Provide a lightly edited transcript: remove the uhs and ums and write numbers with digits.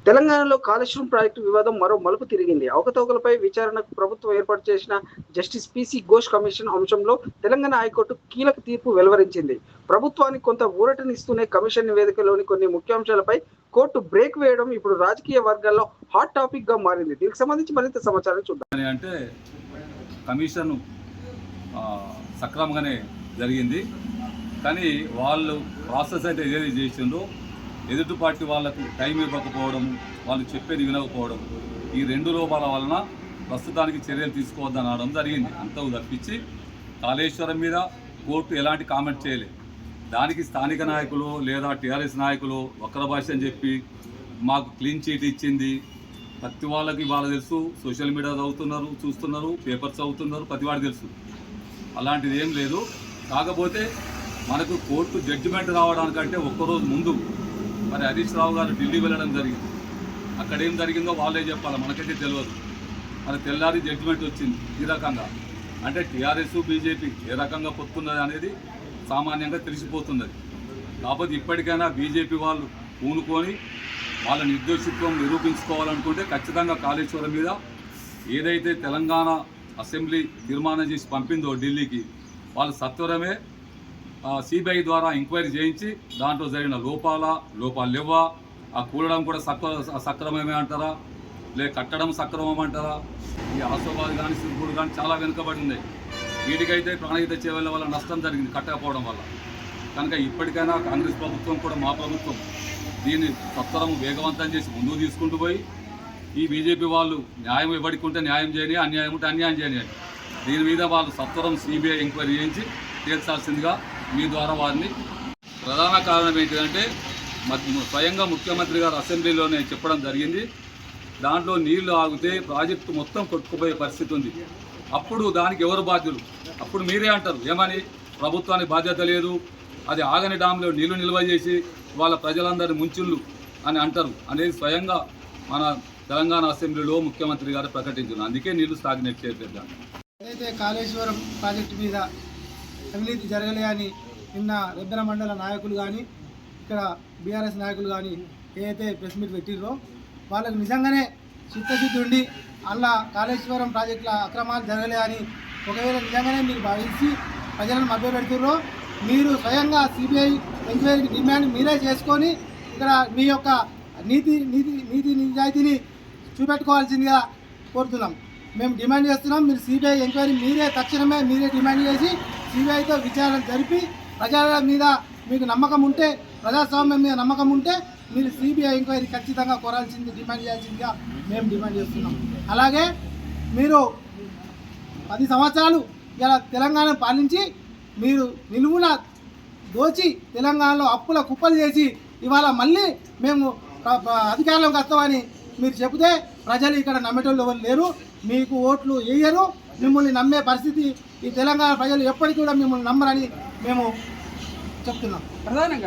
తెలంగాణలో కాళేశ్వరం ప్రాజెక్టు వివాదం మరో మలుపు తిరిగింది. అవకతవకలపై విచారణకు ప్రభుత్వం ఏర్పాటు చేసిన జస్టిస్ పిసి ఘోష్ కమిషన్ అంశంలో తెలంగాణ హైకోర్టు కీలక తీర్పు వెలువరించింది. ప్రభుత్వానికి కొంత ఊరటనిస్తూనే కమిషన్ నివేదికలోని కొన్ని ముఖ్యాంశాలపై కోర్టు బ్రేక్ వేయడం ఇప్పుడు రాజకీయ వర్గాల్లో హాట్ టాపిక్ గా మారింది. దీనికి సంబంధించి మరింత సమాచారం చూద్దాం. అంటే కమిషన్ సక్రమంగానే జరిగింది, కానీ వాళ్ళు ప్రాసెస్ అయితే ఏదైతే చేసిందో ఎదుటి పార్టీ వాళ్ళకు టైం ఇవ్వకపోవడం, వాళ్ళు చెప్పేది వినకపోవడం, ఈ రెండు లోపాల వలన ప్రస్తుతానికి చర్యలు తీసుకోవద్దని అనడం జరిగింది. అంతకు తప్పించి కాళేశ్వరం మీద కోర్టు ఎలాంటి కామెంట్ చేయలేదు. దానికి స్థానిక నాయకులు లేదా టీఆర్ఎస్ నాయకులు వక్ర భాష అని చెప్పి మాకు క్లీన్ చీట్ ఇచ్చింది. ప్రతి వాళ్ళకి తెలుసు, సోషల్ మీడియా చదువుతున్నారు, చూస్తున్నారు, పేపర్స్ చదువుతున్నారు, ప్రతి వాడికి తెలుసు. అలాంటిది ఏం లేదు. కాకపోతే మనకు కోర్టు జడ్జిమెంట్ రావడానికంటే ఒక్కరోజు ముందు మరి హరీష్ రావు గారు ఢిల్లీ వెళ్ళడం జరిగింది. అక్కడ ఏం జరిగిందో వాళ్ళే చెప్పాలి, మనకైతే తెలియదు. మరి తెల్లారి జడ్జిమెంట్ వచ్చింది. ఈ రకంగా అంటే టీఆర్ఎస్ బీజేపీ ఏ రకంగా పొత్తున్నది అనేది సామాన్యంగా తెలిసిపోతున్నది. కాకపోతే ఇప్పటికైనా బీజేపీ వాళ్ళు పూనుకొని వాళ్ళ నిర్దోషిత్వం నిరూపించుకోవాలనుకుంటే ఖచ్చితంగా కాళేశ్వరం మీద ఏదైతే తెలంగాణ అసెంబ్లీ తీర్మానం చేసి పంపిందో ఢిల్లీకి, వాళ్ళు సత్వరమే సిబిఐ ద్వారా ఎంక్వైరీ చేయించి దాంట్లో జరిగిన లోపాలు లేవా, ఆ కూడడం కూడా సక్రమమే అంటారా, కట్టడం సక్రమం అంటారా, ఈ ఆసోబాద్ కానీ సిరుపూర్ కానీ చాలా వెనుకబడి ఉన్నాయి. వీటికైతే ప్రాణహిత చేవల వల్ల నష్టం జరిగింది కట్టకపోవడం వల్ల. కనుక ఇప్పటికైనా కాంగ్రెస్ ప్రభుత్వం కూడా మా ప్రభుత్వం దీన్ని సత్వరం వేగవంతం చేసి ముందుకు తీసుకుంటూ పోయి ఈ బీజేపీ వాళ్ళు న్యాయం ఇవ్వడుకుంటే న్యాయం చేయని, అన్యాయం ఉంటే అన్యాయం చేయని, దీని మీద వాళ్ళు సత్వరం సిబిఐ ఎంక్వైరీ చేయించి తేల్చాల్సిందిగా మీ ద్వారా వారిని. ప్రధాన కారణం ఏంటంటే స్వయంగా ముఖ్యమంత్రి గారు అసెంబ్లీలోనే చెప్పడం జరిగింది, దాంట్లో నీళ్లు ఆగితే ప్రాజెక్టు మొత్తం కొట్టుకుపోయే పరిస్థితి ఉంది. అప్పుడు దానికి ఎవరు బాధ్యులు? అప్పుడు మీరే అంటారు ఏమని, ప్రభుత్వానికి బాధ్యత లేదు, అది ఆగని డామ్లో నీళ్లు నిల్వ చేసి వాళ్ళ ప్రజలందరి ముంచుళ్ళు అని అంటారు అనేది స్వయంగా మన తెలంగాణ అసెంబ్లీలో ముఖ్యమంత్రి గారు ప్రకటించారు. అందుకే నీళ్లు స్టాగ్నేట్ చేయలేదు. ఏదైతే కాళేశ్వరం ప్రాజెక్టు మీద అవినీతి జరగలే అని నిన్న రెబ్బెన మండల నాయకులు కానీ ఇక్కడ బీఆర్ఎస్ నాయకులు కానీ ఏదైతే ప్రెస్ మీట్ పెట్టిర్రో వాళ్ళకు నిజంగానే చిత్తశుద్ధి ఉండి అలా కాళేశ్వరం ప్రాజెక్టుల అక్రమాలు జరగలే అని ఒకవేళ నిజంగానే మీరు భావించి ప్రజలను మభ్యపెడుతుర్రో, మీరు స్వయంగా సిబిఐ ఎంక్వైరీకి డిమాండ్ మీరే చేసుకొని ఇక్కడ మీ యొక్క నీతి నిజాయితీని చూపెట్టుకోవాల్సిందిగా కోరుతున్నాం. మేము డిమాండ్ చేస్తున్నాం, మీరు సిబిఐ ఎంక్వైరీ తక్షణమే మీరే డిమాండ్ చేసి సిబిఐతో విచారణ జరిపి ప్రజల మీద మీకు నమ్మకం ఉంటే, ప్రజాస్వామ్యం మీద నమ్మకం ఉంటే మీరు సిబిఐ ఎంక్వైరీ ఖచ్చితంగా డిమాండ్ చేయాల్సిందిగా మేము డిమాండ్ చేస్తున్నాం. అలాగే మీరు 10 సంవత్సరాలు ఇలా తెలంగాణ పాలించి మీరు నిలువున దోచి తెలంగాణలో అప్పుల కుప్పలు చేసి ఇవాళ మళ్ళీ మేము అధికారంలోకి వస్తామని మీరు చెబితే ప్రజలు ఇక్కడ నమ్మేటోళ్ళు ఎవరు లేరు, మీకు ఓట్లు వేయరు, మిమ్మల్ని నమ్మే పరిస్థితి ఈ తెలంగాణ ప్రజలు ఎప్పటికీ కూడా మిమ్మల్ని నమ్మరని మేము చెప్తున్నాం. ప్రధానంగా